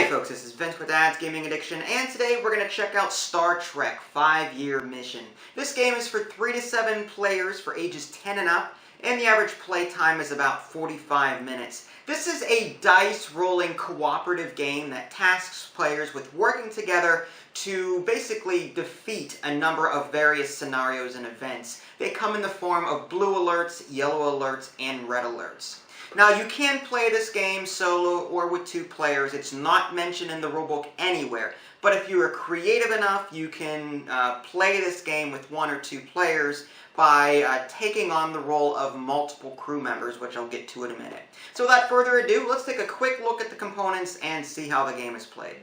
Hey folks, this is Vince with Dad's Gaming Addiction, and today we're going to check out Star Trek 5-Year Mission. This game is for 3 to 7 players for ages 10 and up, and the average play time is about 45 minutes. This is a dice-rolling cooperative game that tasks players with working together to basically defeat a number of various scenarios and events. They come in the form of blue alerts, yellow alerts, and red alerts. Now, you can play this game solo or with 2 players. It's not mentioned in the rulebook anywhere. But if you are creative enough, you can play this game with 1 or 2 players by taking on the role of multiple crew members, which I'll get to in a minute. So without further ado, let's take a quick look at the components and see how the game is played.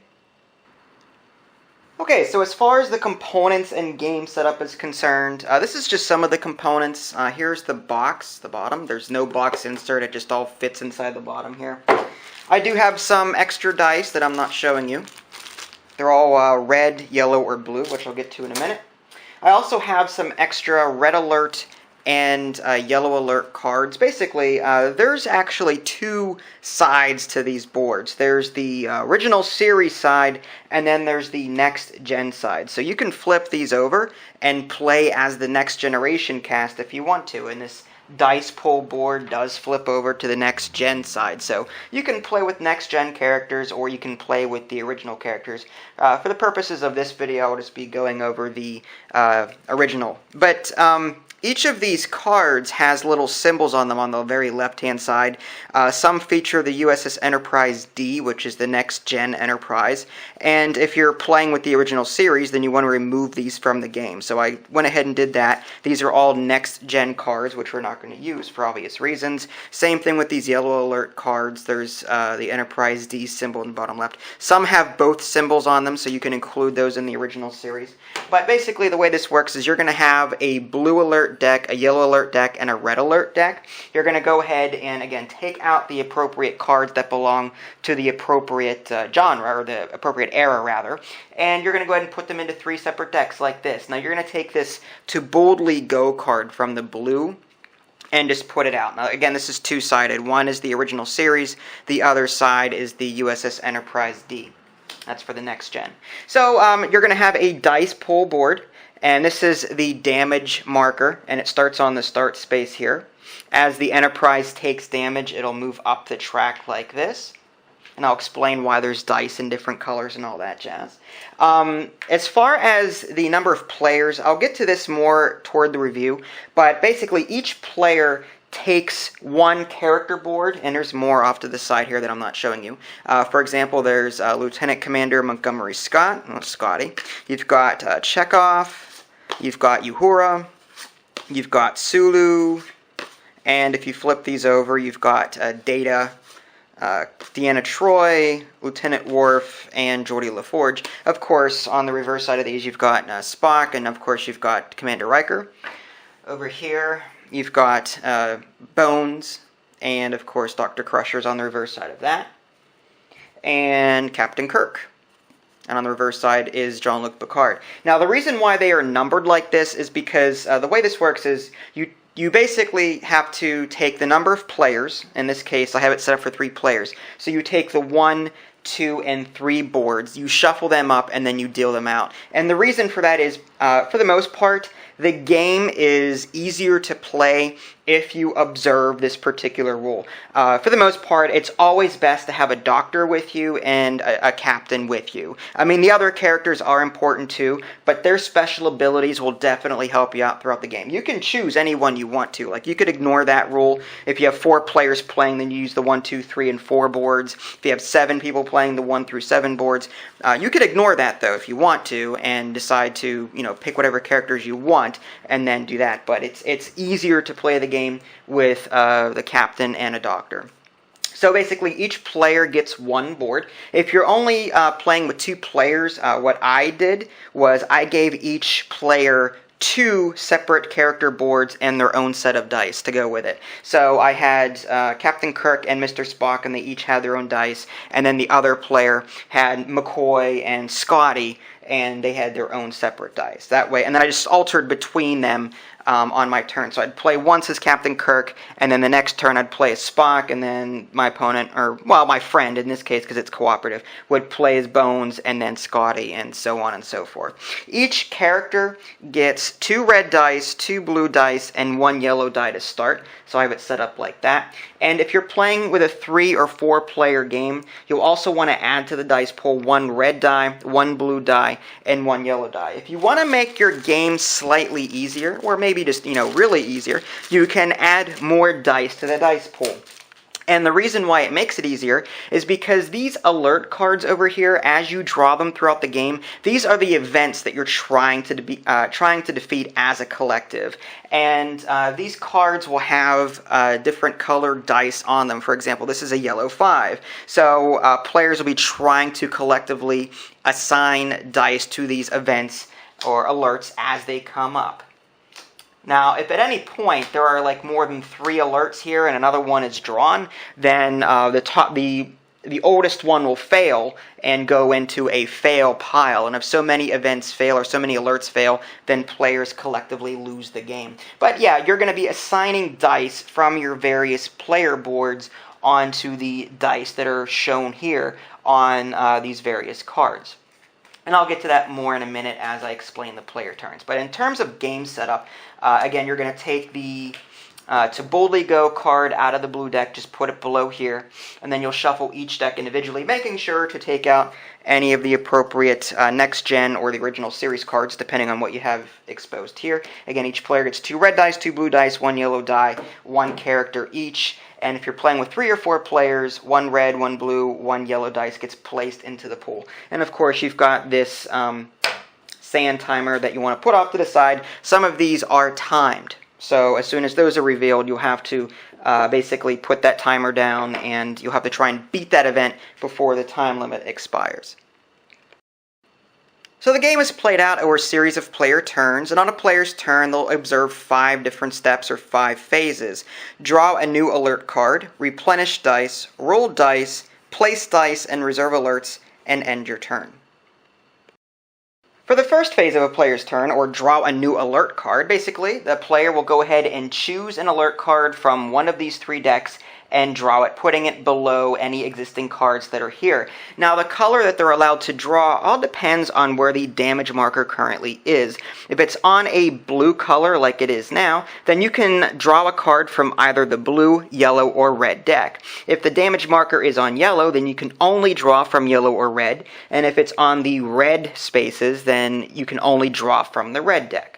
Okay, so as far as the components and game setup is concerned, this is just some of the components. Here's the box, the bottom. There's no box insert, it just all fits inside the bottom here. I do have some extra dice that I'm not showing you. They're all red, yellow, or blue, which I'll get to in a minute. I also have some extra red alert and yellow alert cards. Basically, there's actually 2 sides to these boards. There's the original series side, and then there's the next gen side. So you can flip these over and play as the next generation cast if you want to. And this dice pull board does flip over to the next gen side. So you can play with next gen characters, or you can play with the original characters. For the purposes of this video, I'll just be going over the original. But each of these cards has little symbols on them on the very left-hand side. Some feature the USS Enterprise D, which is the next-gen Enterprise. And if you're playing with the original series, then you want to remove these from the game. So I went ahead and did that. These are all next-gen cards, which we're not going to use for obvious reasons. Same thing with these yellow alert cards. There's the Enterprise D symbol in the bottom left. Some have both symbols on them, so you can include those in the original series. But basically, the way this works is you're going to have a blue alert deck, a yellow alert deck, and a red alert deck. You're going to go ahead and, again, take out the appropriate cards that belong to the appropriate genre, or the appropriate era, rather, and you're going to go ahead and put them into 3 separate decks like this. Now, you're going to take this To Boldly Go card from the blue and just put it out. Now, again, this is 2-sided. One is the original series. The other side is the USS Enterprise D. That's for the next gen. So, you're going to have a dice pull board. And this is the damage marker, and it starts on the start space here. As the Enterprise takes damage, it'll move up the track like this. And I'll explain why there's dice in different colors and all that jazz. As far as the number of players, I'll get to this more toward the review. But basically, each player takes 1 character board, and there's more off to the side here that I'm not showing you. For example, there's Lieutenant Commander Montgomery Scott, well, Scotty. You've got Chekhov. You've got Uhura, you've got Sulu, and if you flip these over, you've got Data, Deanna Troi, Lieutenant Worf, and Geordi LaForge. Of course, on the reverse side of these, you've got Spock, and of course, you've got Commander Riker. Over here, you've got Bones, and of course, Dr. Crusher's on the reverse side of that, and Captain Kirk. And on the reverse side is Jean-Luc Picard. Now, the reason why they are numbered like this is because the way this works is you basically have to take the number of players. In this case, I have it set up for 3 players. So you take the 1, 2, and 3 boards, you shuffle them up, and then you deal them out. And the reason for that is, for the most part, the game is easier to play if you observe this particular rule. For the most part, it's always best to have a doctor with you and a captain with you. I mean, the other characters are important too, but their special abilities will definitely help you out throughout the game. You can choose any one you want to. Like, you could ignore that rule. If you have 4 players playing, then you use the 1, 2, 3, and 4 boards. If you have 7 people playing, the 1 through 7 boards. You could ignore that, though, if you want to, and decide to, pick whatever characters you want, and then do that. But it's easier to play the game with the captain and a doctor. So basically, each player gets 1 board. If you're only playing with 2 players, what I did was I gave each player 2 separate character boards and their own set of dice to go with it. So I had Captain Kirk and Mr. Spock, and they each had their own dice, and then the other player had McCoy and Scotty, and they had their own separate dice. That way, and then I just altered between them on my turn. So I'd play once as Captain Kirk, and then the next turn I'd play as Spock, and then my opponent, or, well, my friend in this case, because it's cooperative, would play as Bones, and then Scotty, and so on and so forth. Each character gets 2 red dice, 2 blue dice, and 1 yellow die to start. So I have it set up like that. And if you're playing with a 3 or 4 player game, you'll also want to add to the dice pool 1 red die, 1 blue die, and 1 yellow die. If you want to make your game slightly easier, or maybe just, really easier, you can add more dice to the dice pool. And the reason why it makes it easier is because these alert cards over here, as you draw them throughout the game, these are the events that you're trying to defeat as a collective. And these cards will have different colored dice on them. For example, this is a yellow 5. So players will be trying to collectively assign dice to these events or alerts as they come up. Now, if at any point there are like more than 3 alerts here and another one is drawn, then the oldest one will fail and go into a fail pile. And if so many events fail or so many alerts fail, then players collectively lose the game. But yeah, you're going to be assigning dice from your various player boards onto the dice that are shown here on these various cards. And I'll get to that more in a minute as I explain the player turns. But in terms of game setup, again, you're going to take the To Boldly Go card out of the blue deck, just put it below here, and then you'll shuffle each deck individually, making sure to take out any of the appropriate Next Gen or the original series cards, depending on what you have exposed here. Again, each player gets 2 red dice, 2 blue dice, 1 yellow die, 1 character each. And if you're playing with 3 or 4 players, 1 red, 1 blue, 1 yellow dice gets placed into the pool. And of course, you've got this sand timer that you want to put off to the side. Some of these are timed. So as soon as those are revealed, you'll have to basically put that timer down, and you'll have to try and beat that event before the time limit expires. So the game is played out over a series of player turns, and on a player's turn, they'll observe 5 different steps or 5 phases. Draw a new alert card, replenish dice, roll dice, place dice, and reserve alerts, and end your turn. For the first phase of a player's turn, or draw a new alert card, basically, the player will go ahead and choose an alert card from one of these 3 decks and draw it, putting it below any existing cards that are here. Now, the color that they're allowed to draw all depends on where the damage marker currently is. If it's on a blue color like it is now, then you can draw a card from either the blue, yellow, or red deck. If the damage marker is on yellow, then you can only draw from yellow or red, and if it's on the red spaces, then you can only draw from the red deck.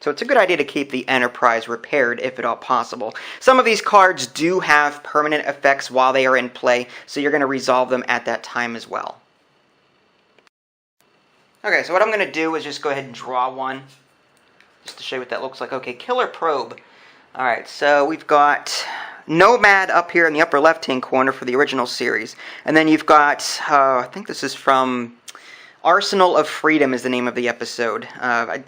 So it's a good idea to keep the Enterprise repaired if at all possible. Some of these cards do have permanent effects while they are in play, so you're going to resolve them at that time as well. Okay, so what I'm going to do is just go ahead and draw one, just to show you what that looks like. Okay, Killer Probe. Alright, so we've got Nomad up here in the upper left-hand corner for the original series. And then you've got, I think this is from Arsenal of Freedom is the name of the episode.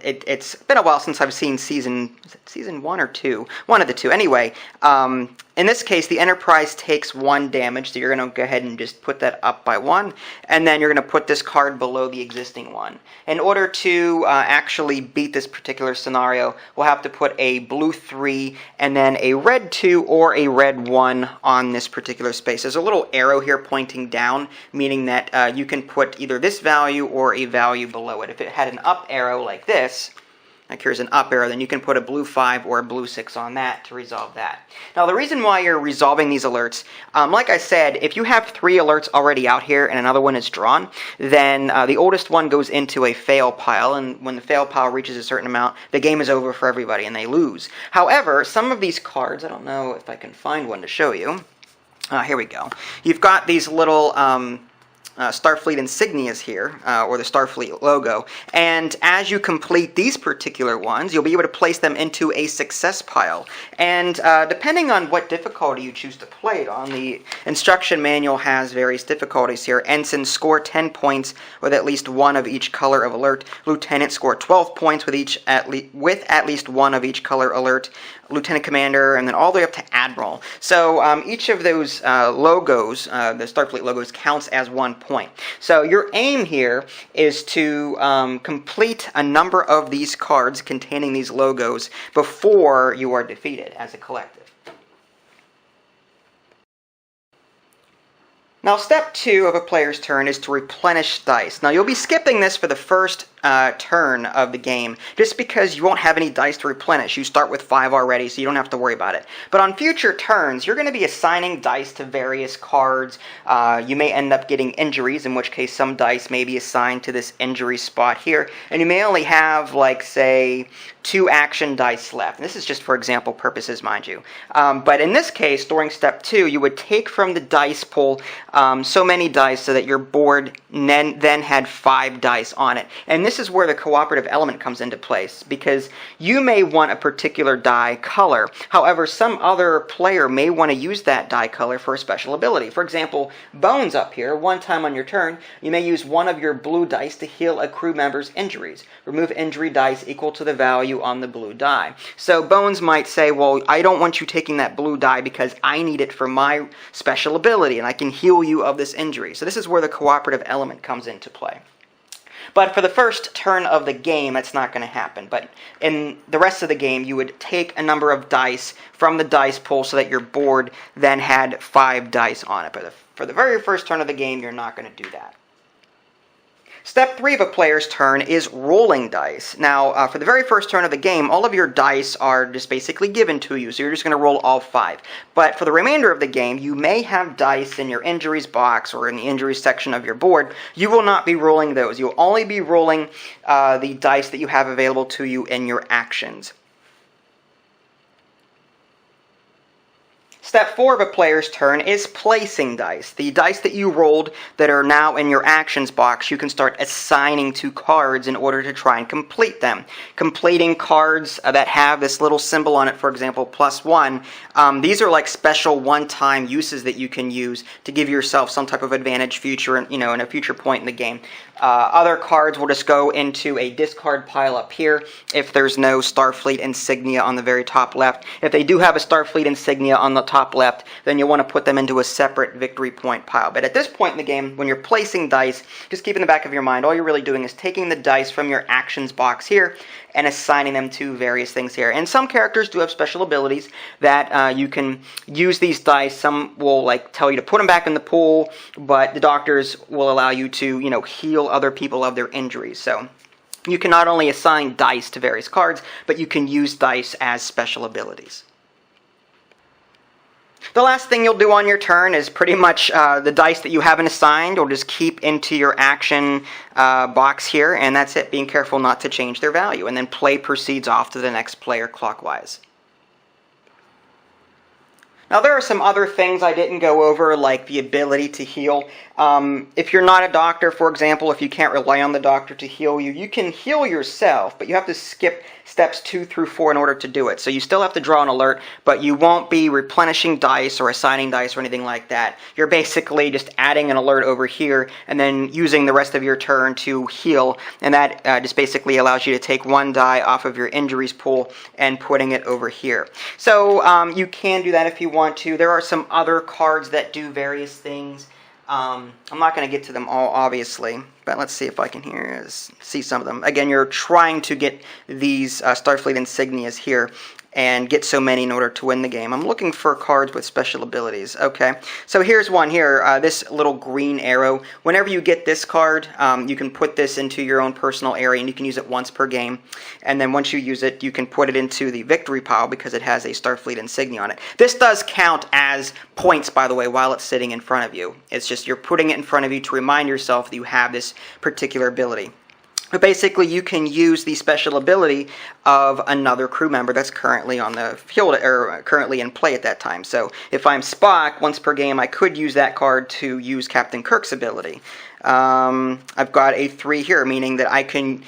It's been a while since I've seen season 1 or 2? One of the two. Anyway, in this case, the Enterprise takes 1 damage, so you're going to go ahead and just put that up by 1, and then you're going to put this card below the existing one. In order to actually beat this particular scenario, we'll have to put a blue 3 and then a red 2 or a red 1 on this particular space. There's a little arrow here pointing down, meaning that you can put either this value or a value below it. If it had an up arrow like this, like here's an up arrow, then you can put a blue 5 or a blue 6 on that to resolve that. Now, the reason why you're resolving these alerts, like I said, if you have 3 alerts already out here and another one is drawn, then the oldest one goes into a fail pile, and when the fail pile reaches a certain amount, the game is over for everybody and they lose. However, some of these cards, I don't know if I can find one to show you. Here we go. You've got these little Starfleet insignias here, or the Starfleet logo, and as you complete these particular ones, you'll be able to place them into a success pile. And depending on what difficulty you choose to play it on, the instruction manual has various difficulties here. Ensign, score 10 points with at least 1 of each color of alert. Lieutenant, score 12 points with at least 1 of each color alert. Lieutenant Commander, and then all the way up to Admiral. So each of those logos, the Starfleet logos, counts as 1 point. point. So your aim here is to complete a number of these cards containing these logos before you are defeated as a collective. Now, step 2 of a player's turn is to replenish dice. Now, you'll be skipping this for the first turn of the game, just because you won't have any dice to replenish. You start with 5 already, so you don't have to worry about it. But on future turns, you're going to be assigning dice to various cards. You may end up getting injuries, in which case some dice may be assigned to this injury spot here. And you may only have, like, say, 2 action dice left. And this is just for example purposes, mind you. But in this case, during step 2, you would take from the dice pool so many dice so that your board then had 5 dice on it. And this is where the cooperative element comes into place, because you may want a particular die color. However, some other player may want to use that die color for a special ability. For example, Bones up here, one time on your turn, you may use one of your blue dice to heal a crew member's injuries. Remove injury dice equal to the value on the blue die. So Bones might say, well, I don't want you taking that blue die because I need it for my special ability and I can heal you of this injury. So this is where the cooperative element comes into play. But for the first turn of the game, that's not going to happen. But in the rest of the game, you would take a number of dice from the dice pool so that your board then had 5 dice on it. But for the very first turn of the game, you're not going to do that. Step 3 of a player's turn is rolling dice. Now, for the very first turn of the game, all of your dice are just basically given to you, so you're just going to roll all 5. But for the remainder of the game, you may have dice in your injuries box or in the injuries section of your board. You will not be rolling those. You'll only be rolling the dice that you have available to you in your actions. Step 4 of a player's turn is placing dice. The dice that you rolled that are now in your actions box, you can start assigning to cards in order to try and complete them. Completing cards that have this little symbol on it, for example, +1, these are like special one-time uses that you can use to give yourself some type of advantage in a future point in the game. Other cards will just go into a discard pile up here if there's no Starfleet insignia on the very top left. If they do have a Starfleet insignia on the top left, then you'll want to put them into a separate victory point pile. But at this point in the game, when you're placing dice, just keep in the back of your mind, all you're really doing is taking the dice from your actions box here and assigning them to various things here. And some characters do have special abilities that you can use these dice. Some will tell you to put them back in the pool, but the doctors will allow you to heal other people of their injuries. So you can not only assign dice to various cards, but you can use dice as special abilities. The last thing you'll do on your turn is pretty much the dice that you haven't assigned, or just keep into your action box here, and that's it, being careful not to change their value. And then play proceeds off to the next player clockwise. Now, there are some other things I didn't go over, like the ability to heal. If you're not a doctor, for example, if you can't rely on the doctor to heal you, you can heal yourself, but you have to skip steps 2 through 4 in order to do it. So you still have to draw an alert, but you won't be replenishing dice or assigning dice or anything like that. You're basically just adding an alert over here and then using the rest of your turn to heal, and that just basically allows you to take 1 die off of your injuries pool and putting it over here. So you can do that if you want to. There are some other cards that do various things. I'm not going to get to them all, obviously, but let's see if I can see some of them. Again, you're trying to get these Starfleet insignias here and get so many in order to win the game. I'm looking for cards with special abilities. Okay, so here's one here, this little green arrow. Whenever you get this card, you can put this into your own personal area, and you can use it once per game. And then once you use it, you can put it into the victory pile because it has a Starfleet insignia on it. This does count as points, by the way, while it's sitting in front of you. It's just you're putting it in front of you to remind yourself that you have this particular ability. But basically, you can use the special ability of another crew member that's currently on the field, or currently in play at that time. So if I'm Spock, once per game, I could use that card to use Captain Kirk's ability. I've got a 3 here, meaning that I can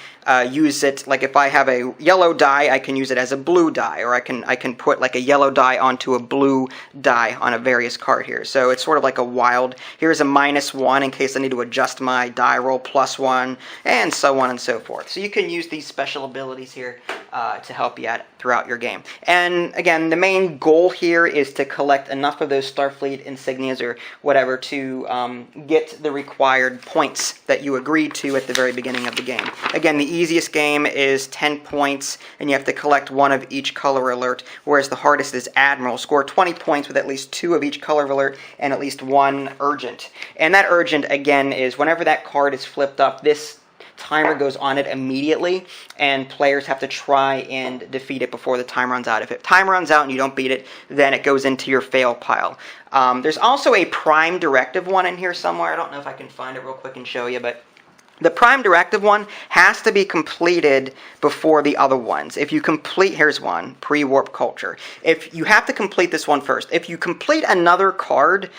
use it, like if I have a yellow die, I can use it as a blue die, or I can put like a yellow die onto a blue die on a various card here. So it's sort of like a wild, here's a -1 in case I need to adjust my die roll, +1, and so on on and so forth. So you can use these special abilities here to help you out throughout your game. And again, the main goal here is to collect enough of those Starfleet insignias or whatever to get the required points that you agreed to at the very beginning of the game. Again, the easiest game is 10 points, and you have to collect one of each color alert, whereas the hardest is Admiral. Score 20 points with at least 2 of each color alert and at least 1 urgent. And that urgent, again, is whenever that card is flipped up, this timer goes on it immediately, and players have to try and defeat it before the time runs out. If it time runs out and you don't beat it, then it goes into your fail pile. There's also a prime directive one in here somewhere. I don't know if I can find it real quick and show you, but the prime directive one has to be completed before the other ones. If you complete, here's one, pre-warp culture. If you have to complete this one first. If you complete another card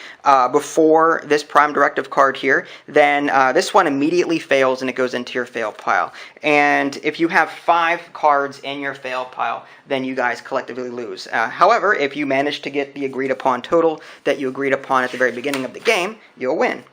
before this prime directive card here, then this one immediately fails and it goes into your fail pile. And if you have 5 cards in your fail pile, then you guys collectively lose. However, if you manage to get the agreed upon total that you agreed upon at the very beginning of the game, you'll win.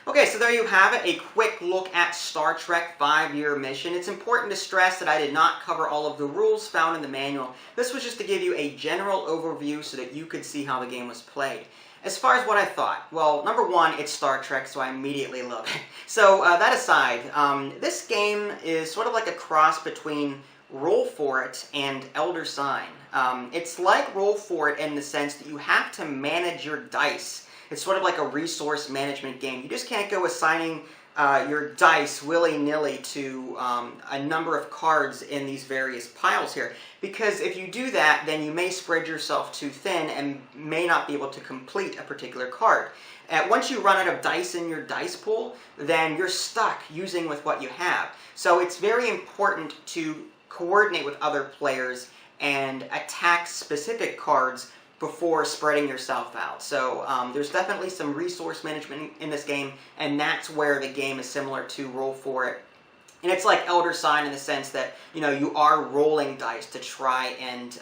Okay, so there you have it, a quick look at Star Trek 5-Year Mission. It's important to stress that I did not cover all of the rules found in the manual. This was just to give you a general overview so that you could see how the game was played. As far as what I thought, well, number one, it's Star Trek, so I immediately love it. So that aside, this game is sort of like a cross between Roll For It and Elder Sign. It's like Roll For It in the sense that you have to manage your dice. It's sort of like a resource management game. You just can't go assigning your dice willy-nilly to a number of cards in these various piles here. Because if you do that, then you may spread yourself too thin and may not be able to complete a particular card. Once you run out of dice in your dice pool, then you're stuck using with what you have. So it's very important to coordinate with other players and attack specific cards before spreading yourself out. So there's definitely some resource management in this game, and that's where the game is similar to Roll For It. And it's like Elder Sign in the sense that, you are rolling dice to try and,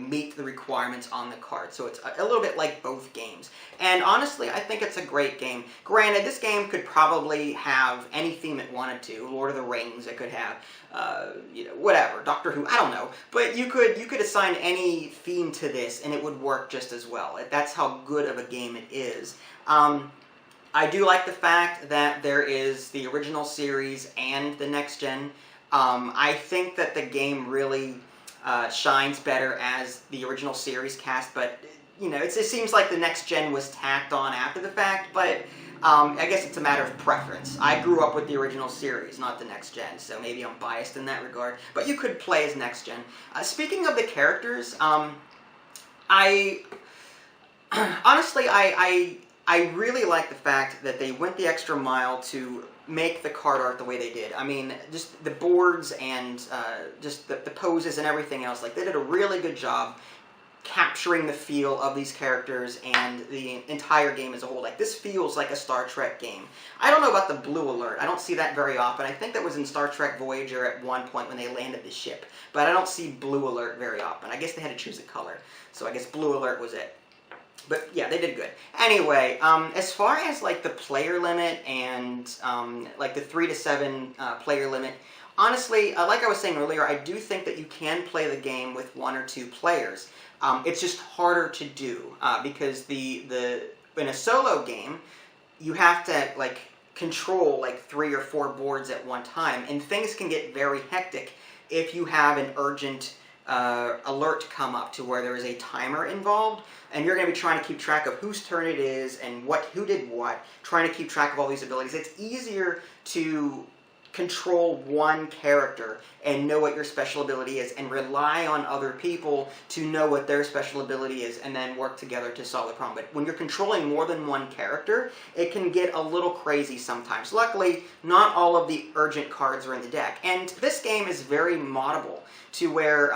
meet the requirements on the card. So it's a little bit like both games. And honestly, I think it's a great game. Granted, this game could probably have any theme it wanted to. Lord of the Rings, it could have, whatever, Doctor Who, I don't know. But you could assign any theme to this, and it would work just as well. That's how good of a game it is. I do like the fact that there is the original series and the next gen. I think that the game really shines better as the original series cast, but it seems like the next gen was tacked on after the fact, but I guess it's a matter of preference. I grew up with the original series, not the next gen, so maybe I'm biased in that regard, but you could play as next gen. Speaking of the characters, I really like the fact that they went the extra mile to make the card art the way they did. I mean, just the boards and just the poses and everything else. Like, they did a really good job capturing the feel of these characters and the entire game as a whole. Like, this feels like a Star Trek game. I don't know about the blue alert. I don't see that very often. I think that was in Star Trek Voyager at one point when they landed the ship. But I don't see blue alert very often. I guess they had to choose a color. So I guess blue alert was it. But yeah, they did good. Anyway, as far as like the player limit and like the 3 to 7 player limit, honestly, like I was saying earlier, I do think that you can play the game with 1 or 2 players. It's just harder to do because in a solo game, you have to like control like 3 or 4 boards at one time, and things can get very hectic if you have an urgent alert come up to where there is a timer involved, and you're going to be trying to keep track of whose turn it is and who did what, trying to keep track of all these abilities. It's easier to control one character and know what your special ability is and rely on other people to know what their special ability is and then work together to solve the problem. But when you're controlling more than one character, it can get a little crazy sometimes. Luckily, not all of the urgent cards are in the deck. And this game is very moddable to where,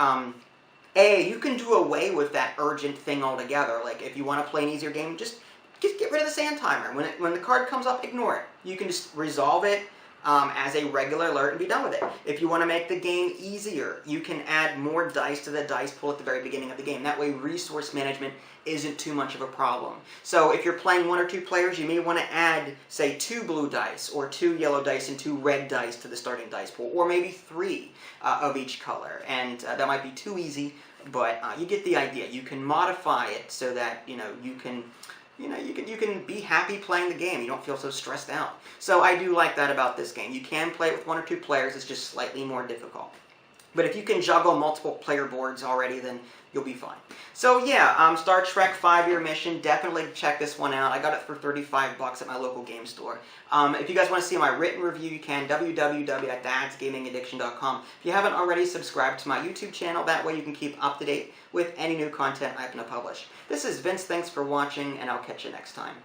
you can do away with that urgent thing altogether. Like, if you want to play an easier game, just get rid of the sand timer. When the card comes up, ignore it. You can just resolve it, as a regular alert and be done with it. If you want to make the game easier, you can add more dice to the dice pool at the very beginning of the game. That way resource management isn't too much of a problem. So if you're playing 1 or 2 players, you may want to add, say, 2 blue dice or 2 yellow dice and 2 red dice to the starting dice pool, or maybe 3 of each color. And that might be too easy, but you get the idea. You can modify it so that you can be happy playing the game. You don't feel so stressed out. So I do like that about this game. You can play it with 1 or 2 players. It's just slightly more difficult. But if you can juggle multiple player boards already, then you'll be fine. So yeah, Star Trek 5-Year Mission, definitely check this one out. I got it for $35 at my local game store. If you guys want to see my written review, you can, www.dadsgamingaddiction.com. If you haven't already, subscribe to my YouTube channel. That way you can keep up to date with any new content I happen to publish. This is Vince, thanks for watching, and I'll catch you next time.